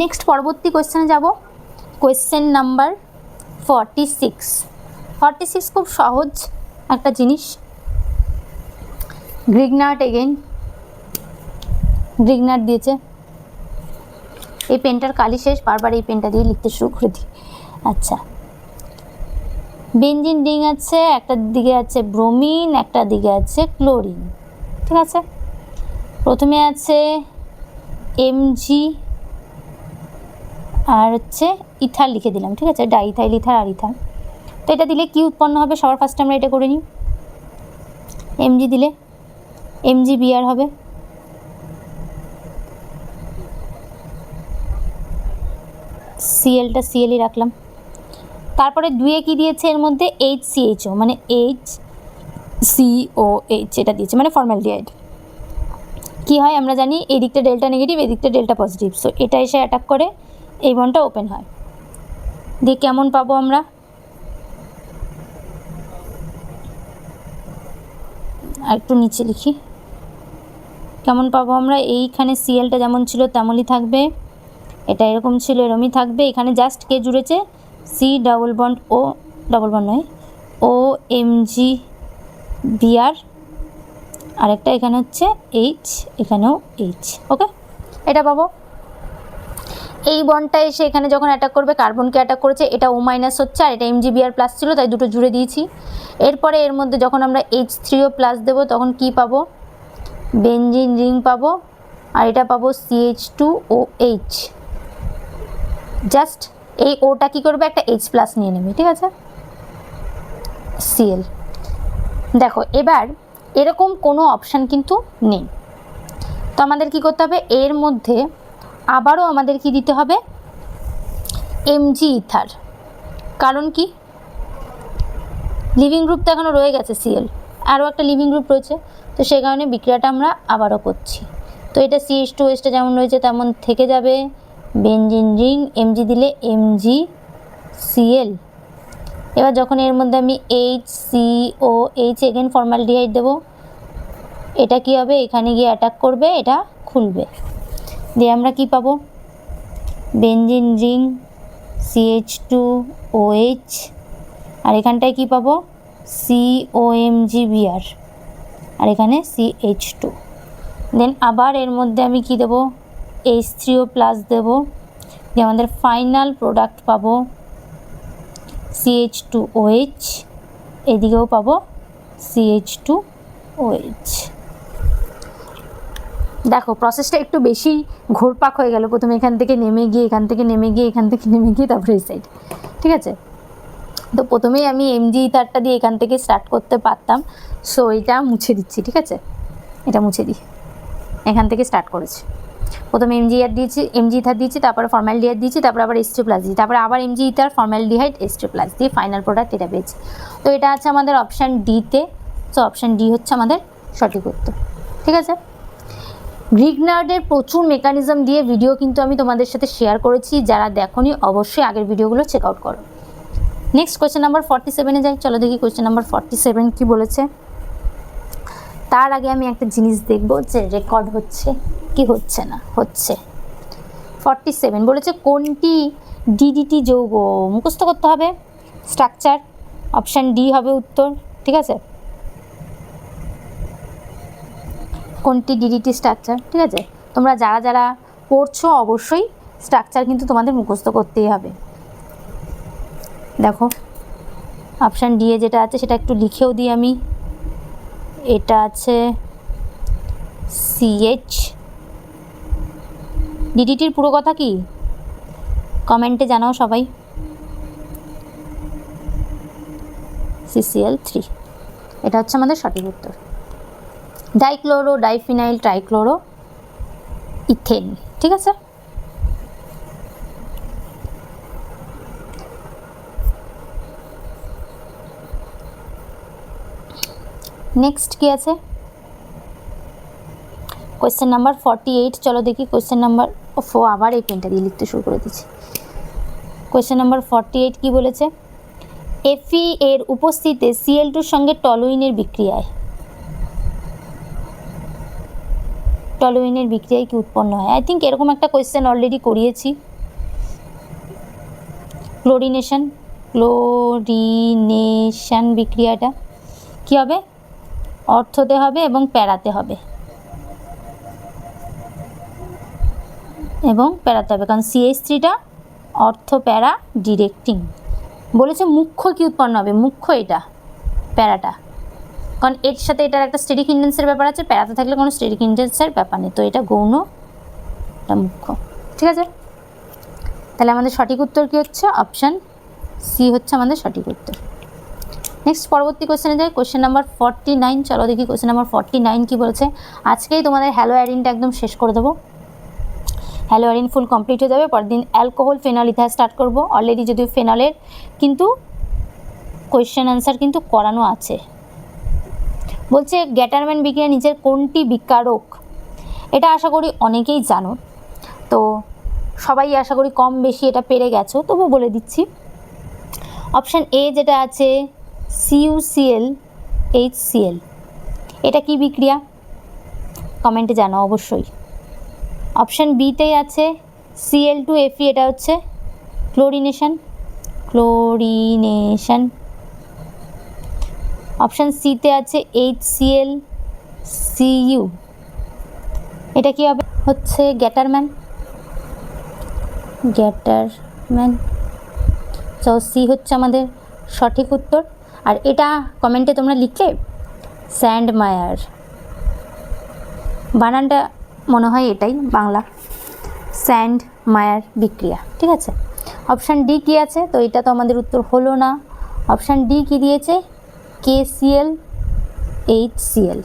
Next পরবর্তী কোয়েশ্চেনে যাব। Question number 46 খুব সহজ একটা জিনিস। গ্রিগনার্ট এগেইন, গ্রিগনার্ট দিয়েছে। এই পেনটার কালি শেষ, বারবার এই পেনটা দিয়ে লিখতে শুরু করে দিই। আচ্ছা, বেনজিন রিং আছে, একটা দিকে আছে ব্রোমিন, একটা দিকে আছে ক্লোরিন, ঠিক আছে। প্রথমে আছে Mg আর হচ্ছে ইথার লিখে দিলাম, ঠিক আছে, ডাইথাইল ইথার আর ইথার। তো এটা দিলে কি উৎপন্ন হবে সবার ফার্স্টে আমরা এটা করে নিই। Mg দিলে MgBr হবে, Clটা Clই রাখলাম। তারপরে দুয়ে কি দিয়েছে এর মধ্যে, HCHO মানে HCOH এটা দিয়েছে, মানে ফর্মালডিহাইড। কি হয় আমরা জানি, এই দিকটা ডেল্টা নেগেটিভ, এই দিকটা ডেল্টা পজিটিভ, সো এটা এসে অ্যাটাক করে এই বন্ডটা ওপেন হয়। দিয়ে কেমন পাবো আমরা, আর একটু নিচে লিখি, কেমন পাবো আমরা, এইখানে Clটা যেমন ছিল তেমনই থাকবে, এটা এরকম ছিল এরমই থাকবে। এখানে just k জুড়েছে, C double bond ও, ডাবল বন্ড নয়, OMgBr, আরেকটা এখানে হচ্ছে H, এখানেও H, ওকে, এটা পাবো। এই বন্ডটা এসে এখানে যখন অ্যাটাক করবে, কার্বনকে অ্যাটাক করেছে, এটা O মাইনাস হচ্ছে, আর এটা MgBr প্লাস ছিল, তাই দুটো জুড়ে দিয়েছি। এরপরে এর মধ্যে যখন আমরা H3O প্লাস দেবো, তখন কি পাবো, বেনজিন রিং পাবো, আর এটা পাবো CH2OH। জাস্ট এই ওটা কি করবে, একটা H প্লাস নিয়ে নেবে, ঠিক আছে, Cl। দেখো এবার এরকম কোনো অপশান কিন্তু নেই, তো আমাদের কি করতে হবে, এর মধ্যে আবারও আমাদের কি দিতে হবে, Mg ইথার। কারণ কি, লিভিং গ্রুপ তো এখনও রয়ে গেছে Cl, আরও একটা লিভিং গ্রুপ রয়েছে, তো সেই কারণে বিক্রিয়াটা আমরা আবারও করছি। তো এটা CH2OHটা যেমন রয়েছে তেমন থেকে যাবে, বেনজিন রিং, Mg দিলে MgCl। এবার যখন এর মধ্যে আমি HCOH এগেন ফর্মালডিহাইড দেবো, এটা কি হবে, এখানে গিয়ে অ্যাটাক করবে, এটা খুলবে, দিয়ে আমরা কি পাবো, বেনজিন রিং CH2OH, আর এখানটায় কি পাবো, COMgBr, আর এখানে CH2। দেন আবার এর মধ্যে আমি কি দেবো, H3O প্লাস দেবো, দিয়ে আমাদের ফাইনাল প্রোডাক্ট পাবো CH2OH, এদিকেও পাবো CH2OH। দেখো প্রসেসটা একটু বেশি ঘোরপাক হয়ে গেল, প্রথমে এখান থেকে নেমে গিয়ে, এখান থেকে নেমে গিয়ে, এখান থেকে নেমে গিয়ে, তারপরে এই সাইড, ঠিক আছে। তো প্রথমেই আমি Mg ইথারটা দিয়ে এখান থেকে স্টার্ট করতে পারতাম, সো এটা মুছে দিচ্ছি, ঠিক আছে, এটা মুছে দিই, এখান থেকে স্টার্ট করেছি। প্রথমে Mg ইথার দিয়েছি, তারপরে ফর্মালডিহাইড দিয়েছি, তারপরে আবার H2 প্লাস দিয়েছি, তারপরে আবার Mg ether formaldehyde H2 plus দিয়ে ফাইনাল প্রোডাক্ট এটা পেয়েছি। তো এটা আছে আমাদের অপশান ডিতে, সো অপশান ডি হচ্ছে আমাদের সঠিক উত্তর, ঠিক আছে। গ্রিগনার্ডের প্রচুর মেকানিজম দিয়ে ভিডিও কিন্তু আমি তোমাদের সাথে শেয়ার করেছি, যারা দেখোনি অবশ্যই আগের ভিডিওগুলো চেক আউট করো। নেক্সট কোয়েশ্চেন নাম্বার 47-এ যাই, চলো দেখি কোয়েশ্চেন নাম্বার 47 কি বলেছে। তার আগে আমি একটা জিনিস দেখব যে রেকর্ড হচ্ছে কি হচ্ছে না, হচ্ছে। 47 বলেছে কোনটি ডিডিটি যৌগ, মুখস্থ করতে হবে স্ট্রাকচার, অপশান ডি হবে উত্তর, ঠিক আছে, কোনটি ডিডিটি স্ট্রাকচার, ঠিক আছে। তোমরা যারা যারা পড়ছো অবশ্যই স্ট্রাকচার কিন্তু তোমাদের মুখস্থ করতেই হবে। দেখো অপশান ডি এ যেটা আছে সেটা একটু লিখেও দিই আমি, এটা আছে CH। ডিডিটির পুরো কথা কি কমেন্টে জানাও সবাই। CCl3, এটা হচ্ছে আমাদের সঠিক উত্তর। ডাইক্লোরো, ডাইফিনাইল, ট্রাইক্লোরো ইথেন, ঠিক আছে। নেক্সট কি আছে, কোয়েশ্চেন নাম্বার 48, চলো দেখি কোয়েশ্চেন নাম্বার, আবার এই পেনটা দিয়ে লিখতে শুরু করে দিচ্ছি। কোয়েশ্চেন নাম্বার 48 কি বলেছে, Fe এর উপস্থিতিতে Cl2 সঙ্গে টলুইনের বিক্রিয়ায়, টলুইনের বিক্রিয়ায় কি উৎপন্ন হয়? আই থিঙ্ক এরকম একটা কোয়েশ্চেন অলরেডি করিয়েছি। ক্লোরিনেশন বিক্রিয়াটা কি হবে? অর্থতে হবে এবং প্যারাতে হবে, কারণ CH3টা অর্থ প্যারা ডিরেক্টিং। বলেছে মুখ্য কি উৎপন্ন হবে? মুখ্য এটা প্যারাটা, কারণ এর সাথে এটার একটা স্টেরিক ইন্ডেন্সের ব্যাপার আছে, প্যারাতে থাকলে কোনো স্টেরিক ইন্ডেন্সের ব্যাপার নেই, তো এটা গৌণ, এটা মুখ্য। ঠিক আছে, তাহলে আমাদের সঠিক উত্তর কি হচ্ছে? অপশান সি হচ্ছে আমাদের সঠিক উত্তর। নেক্সট পরবর্তী কোশ্চেনে যাই, কোশ্চেন নাম্বার 49। চলো দেখি কোশ্চেন নাম্বার 49 কি বলেছে। আজকেই তোমাদের হ্যালো অ্যারিনটা একদম শেষ করে দেবো, হ্যালো অ্যারিন ফুল কমপ্লিট হয়ে যাবে। পরের দিন অ্যালকোহল ফেনল ইথার স্টার্ট করবো। অলরেডি যদিও ফেনলের কিন্তু কোয়েশ্চেন আনসার কিন্তু করানো আছে। বলছে গ্যাটারম্যান বিক্রিয়া নিচের কোনটি বিকারক? এটা আশা করি অনেকেই জানো, তো সবাই আশা করি কম বেশি এটা পেরে গেছো, তবু বলে দিচ্ছি। অপশান এ যেটা আছে CuCl HCl, এটা কি বিক্রিয়া? কমেন্টে জানাও অবশ্যই। অপশান বিতেই আছে Cl2Fe, এটা হচ্ছে ক্লোরিনেশন। অপশান সিতে আছে HClCu, এটা কি হবে? হচ্ছে গ্যাটারম্যান। তো সি হচ্ছে আমাদের সঠিক উত্তর। আর এটা কমেন্টে তোমরা লিখলে স্যান্ডমায়ার, বানানটা মনে হয় এটাই বাংলা, স্যান্ডমায়ার বিক্রিয়া। ঠিক আছে, অপশান ডি কি আছে? তো এটা তো আমাদের উত্তর হলো না। অপশান ডি কি দিয়েছে? KCl HCl,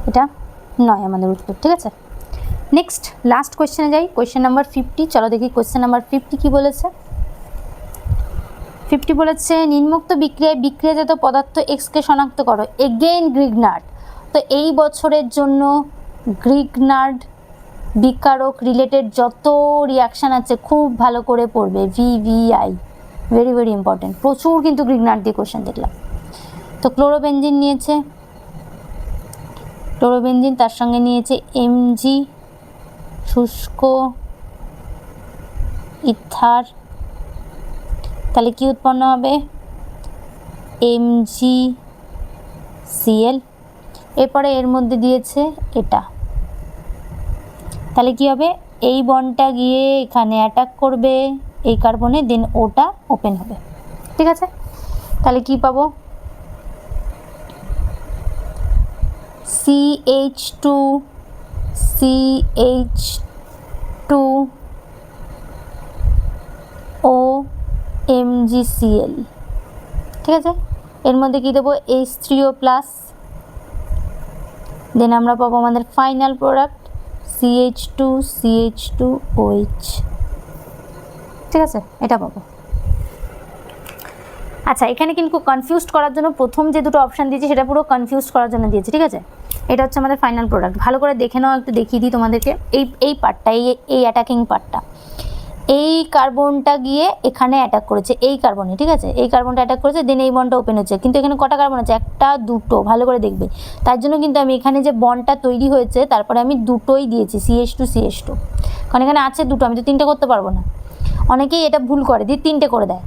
এটা নয় আমাদের উত্তর। ঠিক আছে, নেক্সট লাস্ট কোয়েশ্চেনে যাই, কোয়েশ্চেন নাম্বার 50। চলো দেখি কোয়েশ্চেন নাম্বার 50 কি বলেছে। 50 বলেছে নিম্নোক্ত বিক্রিয়ায় বিক্রিয়াজাত পদার্থ এক্সকে শনাক্ত করো। Again Grignard. তো এই বছরের জন্য গ্রিগনার্ড বিকারক রিলেটেড যত রিয়াকশান আছে খুব ভালো করে পড়বে। VVI ভেরি ভেরি ইম্পর্টেন্ট, প্রচুর কিন্তু গ্রিগনার্ড দিয়ে কোয়েশ্চেন দেখলাম। তো ক্লোরোবেনজিন নিয়েছে, তার সঙ্গে নিয়েছে Mg শুষ্ক ইথার, তাহলে কি উৎপন্ন হবে? MgCl। এরপরে এর মধ্যে দিয়েছে এটা, তাহলে কি হবে? এই বন্ডটা গিয়ে এখানে অ্যাটাক করবে এই কার্বনে, দেন ওটা ওপেন হবে। ঠিক আছে, তাহলে কি পাবো? CH2CH2O MgCl। ঠিক আছে, এর মধ্যে কি দেবো? H3O+, দেন আমরা পাবো আমাদের ফাইনাল প্রোডাক্ট CH2CH2OH। ঠিক আছে, এটা পাবো। আচ্ছা, এখানে কিন্তু কনফিউজড করার জন্য প্রথম যে দুটো অপশান দিয়েছি সেটা পুরো কনফিউজড করার জন্য দিয়েছি। ঠিক আছে, এটা হচ্ছে আমাদের ফাইনাল প্রোডাক্ট। ভালো করে দেখে নাও, একটু দেখিয়ে দিই তোমাদেরকে। এই পার্টটা, এই অ্যাটাকিং পার্টটা, এই কার্বনটা গিয়ে এখানে অ্যাটাক করেছে এই কার্বনে। ঠিক আছে, এই কার্বনটা অ্যাটাক করেছে, দেন এই বন্ডটা ওপেন হচ্ছে। কিন্তু এখানে কটা কার্বন আছে? একটা, দুটো, ভালো করে দেখবে। তার জন্য কিন্তু আমি এখানে যে বন্ডটা তৈরি হয়েছে তারপরে আমি দুটোই দিয়েছি CH2CH2, কারণ এখানে আছে দুটো, আমি তো তিনটে করতে পারবো না। অনেকেই এটা ভুল করে, দিয়ে তিনটে করে দেয়।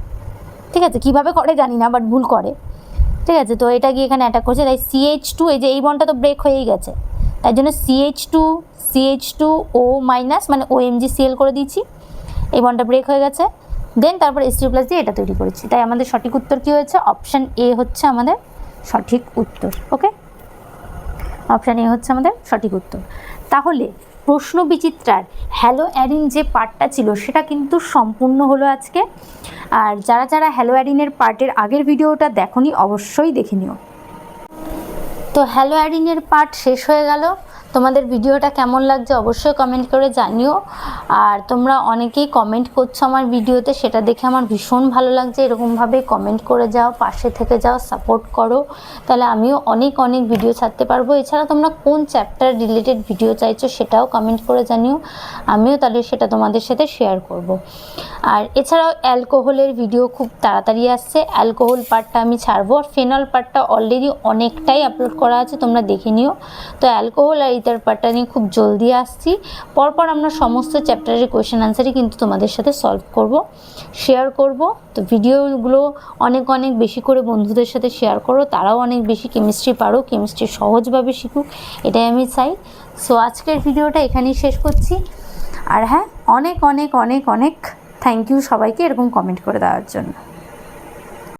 ঠিক আছে, কীভাবে করে জানি না, বাট ভুল করে। ঠিক আছে, তো এটা গিয়ে এখানে অ্যাটাক করছে, তাই CH2, এই যে এই বন্ডটা তো ব্রেক হয়েই গেছে, তাই জন্য CH2CH2O- মানে OMgCl করে দিয়েছি, এই বন্ডটা ব্রেক হয়ে গেছে। দেন তারপর H3+ দিয়ে এটা তৈরি করেছি। তাই আমাদের সঠিক উত্তর কী হয়েছে? অপশান এ হচ্ছে আমাদের সঠিক উত্তর। ওকে, অপশান এ হচ্ছে আমাদের সঠিক উত্তর। তাহলে প্রশ্ন বিচিত্রার হ্যালো অ্যারিন যে পার্টটা ছিল সেটা কিন্তু সম্পূর্ণ হলো আজকে। আর যারা যারা হ্যালো অ্যারিনের পার্টের আগের ভিডিওটা দেখোনি অবশ্যই দেখে নিও। তো হ্যালো অ্যারিনের পার্ট শেষ হয়ে গেল। তোমাদের ভিডিওটা কেমন লাগছে অবশ্যই কমেন্ট করে জানিও। আর তোমরা অনেকেই কমেন্ট করছো আমার ভিডিওতে, সেটা দেখে আমার ভীষণ ভালো লাগছে। এরকমভাবে কমেন্ট করে যাও, পাশে থেকে যাও, সাপোর্ট করো, তাহলে আমিও অনেক অনেক ভিডিও ছাড়তে পারবো। এছাড়া তোমরা কোন চ্যাপ্টার রিলেটেড ভিডিও চাইছো সেটাও কমেন্ট করে জানিও, আমিও তাহলে সেটা তোমাদের সাথে শেয়ার করব। আর এছাড়াও অ্যালকোহলের ভিডিও খুব তাড়াতাড়ি আসছে, অ্যালকোহল পার্টটা আমি ছাড়বো। আর ফেনল পার্টটা অলরেডি অনেকটাই আপলোড করা আছে, তোমরা দেখে নিও। তো অ্যালকোহল আর কবিতার পার্টটা নিয়ে খুব জলদি আসছি। পরপর আমরা সমস্ত চ্যাপ্টারের কোয়েশ্চেন আনসারই কিন্তু তোমাদের সাথে সলভ করব, শেয়ার করব। তো ভিডিওগুলো অনেক অনেক বেশি করে বন্ধুদের সাথে শেয়ার করো, তারাও অনেক বেশি কেমিস্ট্রি পারো, কেমিস্ট্রি সহজভাবে শিখুক, এটাই আমি চাই। সো আজকের ভিডিওটা এখানেই শেষ করছি। আর হ্যাঁ, অনেক অনেক অনেক অনেক থ্যাংক ইউ সবাইকে এরকম কমেন্ট করে দেওয়ার জন্য।